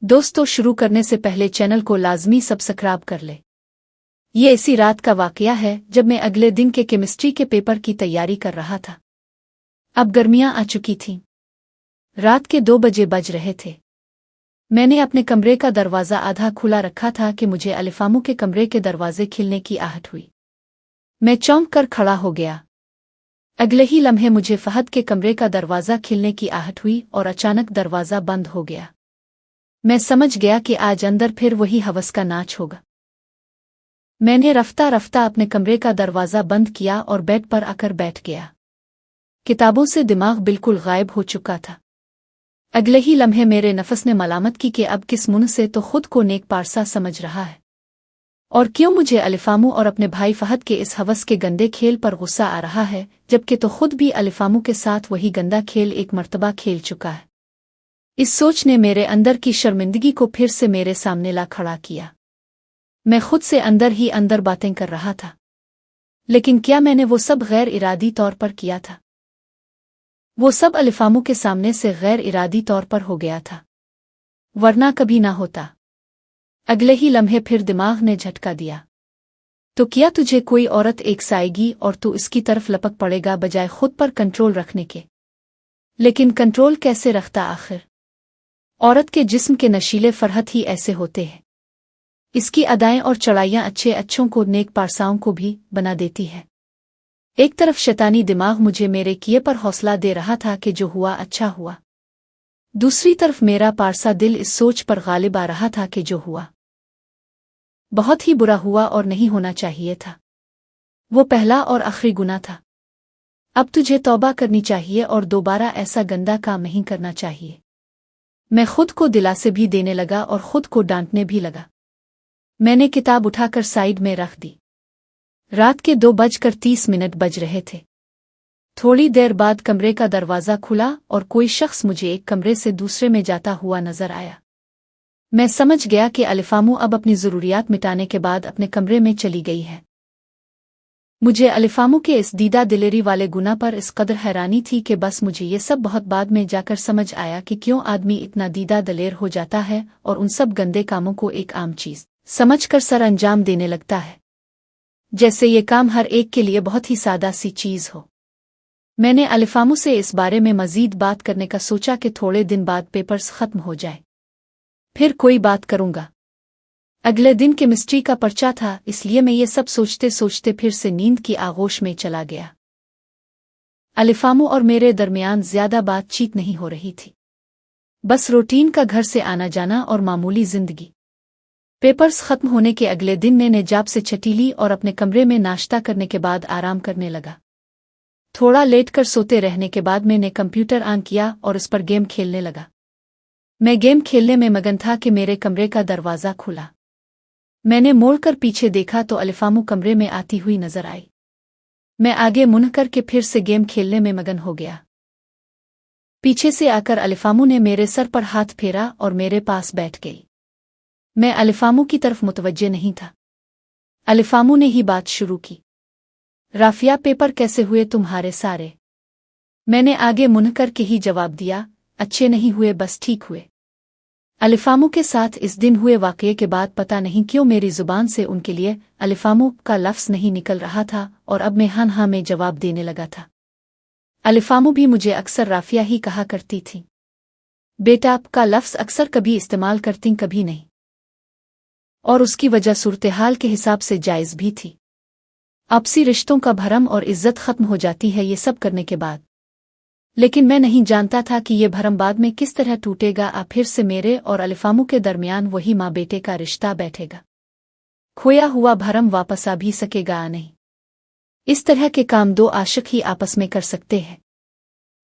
दोस्तों, शुरू करने से पहले चैनल को लाजमी सब्सक्राइब कर ले। ये ऐसी रात का वाकया है जब मैं अगले दिन के केमिस्ट्री के पेपर की तैयारी कर रहा था। अब गर्मियां आ चुकी थीं। रात के 2 बजे बज रहे थे। मैंने अपने कमरे का दरवाज़ा आधा खुला रखा था कि मुझे अलिफामू के कमरे के दरवाजे खिलने की आहट हुई। मैं चौंक कर खड़ा हो गया। अगले ही लम्हे मुझे फहद के कमरे का दरवाज़ा खिलने की आहट हुई और अचानक दरवाज़ा बंद हो गया। मैं समझ गया कि आज अंदर फिर वही हवस का नाच होगा। मैंने रफ्ता रफ्ता अपने कमरे का दरवाज़ा बंद किया और बेड पर आकर बैठ गया। किताबों से दिमाग बिल्कुल गायब हो चुका था। अगले ही लम्हे मेरे नफस ने मलामत की कि अब किस मुंह से तो खुद को नेक पारसा समझ रहा है, और क्यों मुझे अलिफामू और अपने भाई फहद के इस हवस के गंदे खेल पर गुस्सा आ रहा है, जबकि तो खुद भी अलिफामू के साथ वही गंदा खेल एक मर्तबा खेल चुका है। इस सोच ने मेरे अंदर की शर्मिंदगी को फिर से मेरे सामने ला खड़ा किया। मैं खुद से अंदर ही अंदर बातें कर रहा था, लेकिन क्या मैंने वो सब गैर इरादी तौर पर किया था? वो सब अलिफामू के सामने से गैर इरादी तौर पर हो गया था, वरना कभी ना होता। अगले ही लम्हे फिर दिमाग ने झटका दिया। तो क्या तुझे कोई औरत एकसाएगी और तू इसकी तरफ लपक पड़ेगा बजाय खुद पर कंट्रोल रखने के? लेकिन कंट्रोल कैसे रखता आखिर? औरत के जिस्म के नशीले फरहत ही ऐसे होते हैं। इसकी अदाएं और चढ़ाइयां अच्छों को नेक पारसाओं को भी बना देती है। एक तरफ शैतानी दिमाग मुझे मेरे किए पर हौसला दे रहा था कि जो हुआ अच्छा हुआ। दूसरी तरफ मेरा पारसा दिल इस सोच पर गालिब आ रहा था कि जो हुआ बहुत ही बुरा हुआ और नहीं होना चाहिए था। वो पहला और आखिरी गुनाह था। अब तुझे तौबा करनी चाहिए और दोबारा ऐसा गंदा काम नहीं करना चाहिए। मैं खुद को दिलासे भी देने लगा और खुद को डांटने भी लगा। मैंने किताब उठाकर साइड में रख दी। रात के 2:30 बज रहे थे। थोड़ी देर बाद कमरे का दरवाज़ा खुला और कोई शख्स मुझे एक कमरे से दूसरे में जाता हुआ नजर आया। मैं समझ गया कि अलिफामू अब अपनी ज़रूरियात मिटाने के बाद अपने कमरे में चली गई है। मुझे अलिफामू के इस दीदा दिलेरी वाले गुनाह पर इस कदर हैरानी थी कि बस मुझे ये सब बहुत बाद में जाकर समझ आया कि क्यों आदमी इतना दीदा दलेर हो जाता है और उन सब गंदे कामों को एक आम चीज़ समझकर सर अंजाम देने लगता है, जैसे ये काम हर एक के लिए बहुत ही सादा सी चीज़ हो। मैंने अलिफामू से इस बारे में मज़ीद बात करने का सोचा कि थोड़े दिन बाद पेपर्स ख़त्म हो जाए, फिर कोई बात करूँगा। अगले दिन केमिस्ट्री का पर्चा था, इसलिए मैं ये सब सोचते सोचते फिर से नींद की आगोश में चला गया। अलिफामू और मेरे दरमियान ज्यादा बातचीत नहीं हो रही थी, बस रूटीन का घर से आना जाना और मामूली जिंदगी। पेपर्स खत्म होने के अगले दिन मैंने जाप से छठी ली और अपने कमरे में नाश्ता करने के बाद आराम करने लगा। थोड़ा लेट कर सोते रहने के बाद मैंने कंप्यूटर ऑन किया और उस पर गेम खेलने लगा। मैं गेम खेलने में मगन था कि मेरे कमरे का दरवाज़ा खुला। मैंने मोड़कर पीछे देखा तो अलिफामू कमरे में आती हुई नजर आई। मैं आगे मुड़ कर के फिर से गेम खेलने में मगन हो गया। पीछे से आकर अलिफामू ने मेरे सर पर हाथ फेरा और मेरे पास बैठ गई। मैं अलिफामू की तरफ मुतवज्जे नहीं था। अलिफामू ने ही बात शुरू की। राफिया, पेपर कैसे हुए तुम्हारे सारे? मैंने आगे मुड़ कर के ही जवाब दिया, अच्छे नहीं हुए, बस ठीक हुए। अलिफामू के साथ इस दिन हुए वाकये के बाद पता नहीं क्यों मेरी जुबान से उनके लिए अलिफामू का लफ्ज़ नहीं निकल रहा था और अब मैं हाँ में जवाब देने लगा था। अलिफामू भी मुझे अक्सर राफिया ही कहा करती थी। बेटा का लफ्ज़ अक्सर कभी इस्तेमाल करती कभी नहीं, और उसकी वजह सूरत-ए-हाल के हिसाब से जायज़ भी थी। आपसी रिश्तों का भरम और इज्जत ख़त्म हो जाती है ये सब करने के बाद, लेकिन मैं नहीं जानता था कि ये भरम बाद में किस तरह टूटेगा। अब फिर से मेरे और अलिफामू के दरमियान वही माँ बेटे का रिश्ता बैठेगा। खोया हुआ भरम वापस आ भी सकेगा आ नहीं। इस तरह के काम 2 आशिक ही आपस में कर सकते हैं।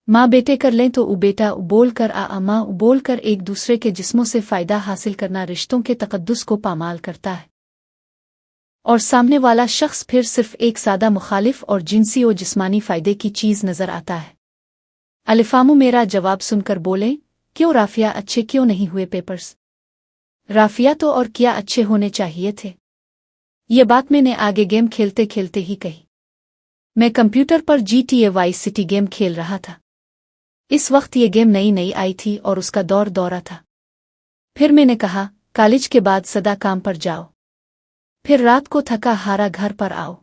माँ बेटे कर लें तो उ बेटा उ बोल कर आ माँ उ बोल कर एक दूसरे के जिस्मों से फ़ायदा हासिल करना रिश्तों के तक़द्दुस को पामाल करता है, और सामने वाला शख्स फिर सिर्फ एक सादा मुखालिफ और जिनसी और जिस्मानी फ़ायदे की चीज़ नज़र आता है। अलिफामू मेरा जवाब सुनकर बोले, क्यों राफिया, अच्छे क्यों नहीं हुए पेपर्स? राफिया तो और क्या अच्छे होने चाहिए थे। ये बात मैंने आगे गेम खेलते खेलते ही कही। मैं कंप्यूटर पर GTA वाइस सिटी गेम खेल रहा था। इस वक्त ये गेम नई नई आई थी और उसका दौर दौरा था। फिर मैंने कहा कॉलेज के बाद सदा काम पर जाओ, फिर रात को थका हारा घर पर आओ,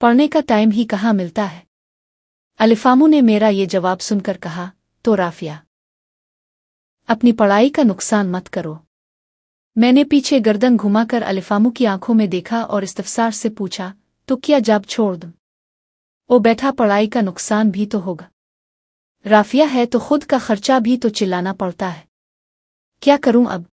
पढ़ने का टाइम ही कहाँ मिलता है। अलिफामू ने मेरा ये जवाब सुनकर कहा, तो राफिया, अपनी पढ़ाई का नुकसान मत करो। मैंने पीछे गर्दन घुमाकर अलिफामू की आंखों में देखा और इस्तफसार से पूछा, तो क्या जॉब छोड़ दूं? ओ बैठा, पढ़ाई का नुकसान भी तो होगा। राफिया है तो खुद का खर्चा भी तो चिल्लाना पड़ता है। क्या करूं अब?